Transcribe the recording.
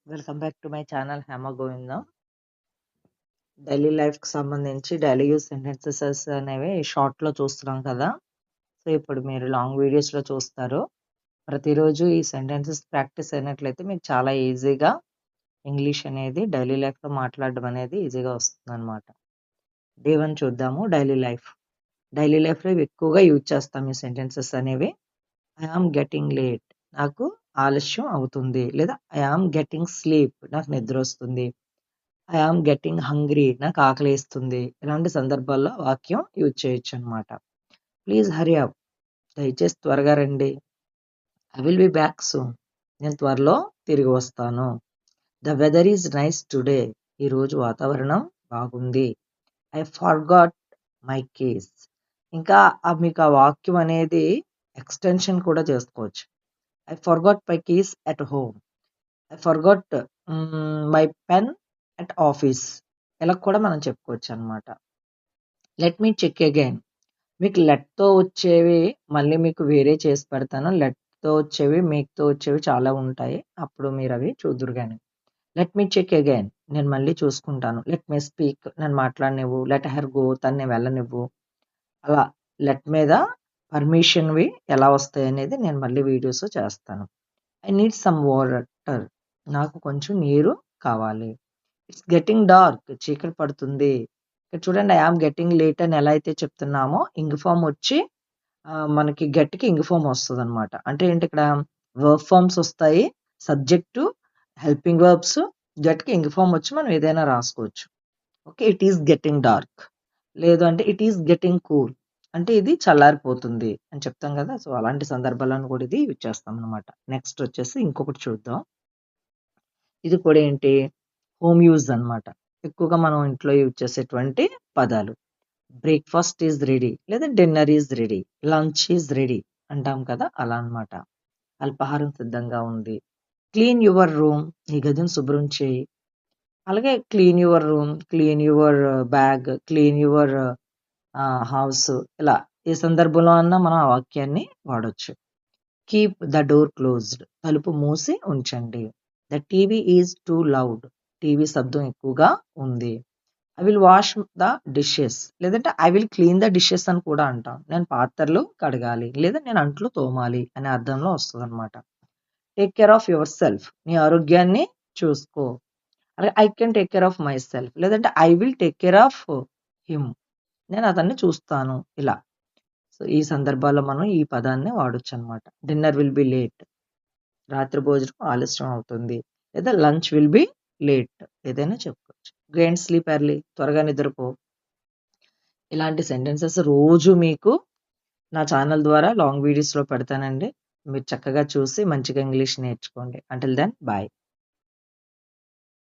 Welcome back to my channel Hema Govindam. Daily లైఫ్‌కి సంబంధించి daily use sentences అనేవి షార్ట్‌లో చూస్తున్నాం కదా! సో, ఇప్పుడు మీరు లాంగ్ వీడియోస్‌లో చూస్తారు. ప్రతిరోజు ఈ సెంటెన్సెస్ ప్రాక్టీస్ అయినట్లయితే మీకు చాలా ఈజీగా ఇంగ్లీష్ అనేది డైలీ లైఫ్‌లో మాట్లాడడం అనేది ఈజీగా వస్తుందనమాట. డే 1 చూద్దాము డైలీ లైఫ్. డైలీ లైఫ్‌లో ఇవి ఎక్కువగా యూజ్ చేస్తాం ఈ సెంటెన్సెస్ అనేవి. ఐ యామ్ గెట్టింగ్ లేట్ నాకు ఆలస్యం అవుతుంది. లేదా ఐ యామ్ గెట్టింగ్ స్లీప్ నాకు నిద్రొస్తుంది. ఐ యామ్ గెట్టింగ్ హంగ్రీ నాకు ఆకలేస్తుంది. ఇలాంటి సందర్భాల్లో వాక్యం యూజ్ చేయొచ్చనమాట. ప్లీజ్ హరీ అప్ దయచేసి త్వరగా రండి. I will be back soon నేను త్వరలో తిరిగి వస్తాను. The weather is nice today ఈరోజు వాతావరణం బాగుంది. ఐ ఫర్గాట్ మై కీస్ ఇంకా మీకు ఆ వాక్యం అనేది ఎక్స్టెన్షన్ కూడా చేసుకోవచ్చు. I forgot my keys at home. I forgot my pen at office. ఇలా కూడా మనం చెప్పుకోవచ్చు అనమాట. లెట్ మీ చెక్ అగైన్ మీకు లెట్‌తో వచ్చేవి మళ్ళీ మీకు వేరే చేసి పెడతాను. లెట్‌తో వచ్చేవి, మీతో వచ్చేవి చాలా ఉంటాయి. అప్పుడు మీరు అవి చూద్దురు గాని. లెట్ మీ చెక్ అగైన్ నేను మళ్ళీ చూసుకుంటాను. లెట్ మీ స్పీక్ నన్ను మాట్లాడనివ్వు. లెట్ హర్ గో తనని వెళ్ళనివ్వు. అలా లెట్ మీద పర్మిషన్‌వి ఎలా వస్తాయనేది నేను మళ్ళీ వీడియోస్ చేస్తాను. ఐ నీడ్ సమ్ వాటర్ నాకు కొంచెం నీరు కావాలి. ఇట్స్ గెట్టింగ్ డార్క్ చీకటి పడుతుంది. ఇక్కడ చూడండి ఐ యామ్ గెట్టింగ్ లేట్ అని ఎలా అయితే చెప్తున్నామో ఇంగ్ ఫార్మ్ వచ్చి మనకి గెట్‌కి ఇంగ్ ఫార్మ్ వస్తదనమాట. అంటే ఏంటి ఇక్కడ వర్బ్ ఫార్మ్స్ వస్తాయి. సబ్జెక్టు, హెల్పింగ్ వర్బ్స్, గెట్‌కి ఇంగ్ ఫార్మ్ వచ్చి మనం ఏదైనా రాసుకోవచ్చు. Okay. It is getting dark. లేదు అంటే ఇట్ ఈస్ గెట్టింగ్ కూల్. అంటే ఇది చల్లారిపోతుంది అని చెప్తాం కదా! సో, అలాంటి సందర్భాలను కూడా ఇది యూజ్ చేస్తామనమాట. నెక్స్ట్ వచ్చేసి ఇంకొకటి చూద్దాం. ఇది కూడా ఏంటి హోమ్ యూజ్ అన్నమాట. ఎక్కువగా మనం ఇంట్లో యూజ్ చేసేటువంటి పదాలు. బ్రేక్‌ఫాస్ట్ ఈజ్ రెడీ లేదా dinner is ready, lunch is ready అంటాం కదా! అలా అన్నమాట. అల్పాహారం సిద్ధంగా ఉంది. క్లీన్ యువర్ రూమ్ నీ గదిని శుభ్రం చేయి. అలాగే clean your room, clean your bag, clean your house ఇలా ఏ సందర్భంలో అన్నా మనం ఆ వాక్యాన్ని వాడొచ్చు. కీప్ ద డోర్ క్లోజ్డ్ తలుపు మూసి ఉంచండి. The TV is too loud TV శబ్దం ఎక్కువగా ఉంది. I will wash the dishes లేదంటే I will clean the dishes అని కూడా అంటాం. నేను పాత్రలు కడగాలి లేదా నేను అంట్లు తోమాలి అనే అర్థంలో వస్తుంది అనమాట. Take care of yourself నీ ఆరోగ్యాన్ని చూసుకో. అలాగే I can take care of myself లేదంటే I will take care of him నేను అతన్ని చూస్తాను ఇలా. సో ఈ సందర్భాల్లో మనం ఈ పదాన్ని వాడొచ్చు అనమాట. డిన్నర్ విల్ బి లేట్ రాత్రి భోజనం ఆలస్యం అవుతుంది. లేదా లంచ్ విల్ బి లేట్ ఏదైనా చెప్పుకోవచ్చు. గో అండ్ స్లీప్ ఎర్లీ త్వరగా నిద్రపో. ఇలాంటి సెంటెన్సెస్ రోజు మీకు నా ఛానల్ ద్వారా లాంగ్ వీడియోస్‌లో పెడతానండి. మీరు చక్కగా చూసి మంచిగా ఇంగ్లీష్ నేర్చుకోండి. Until then bye.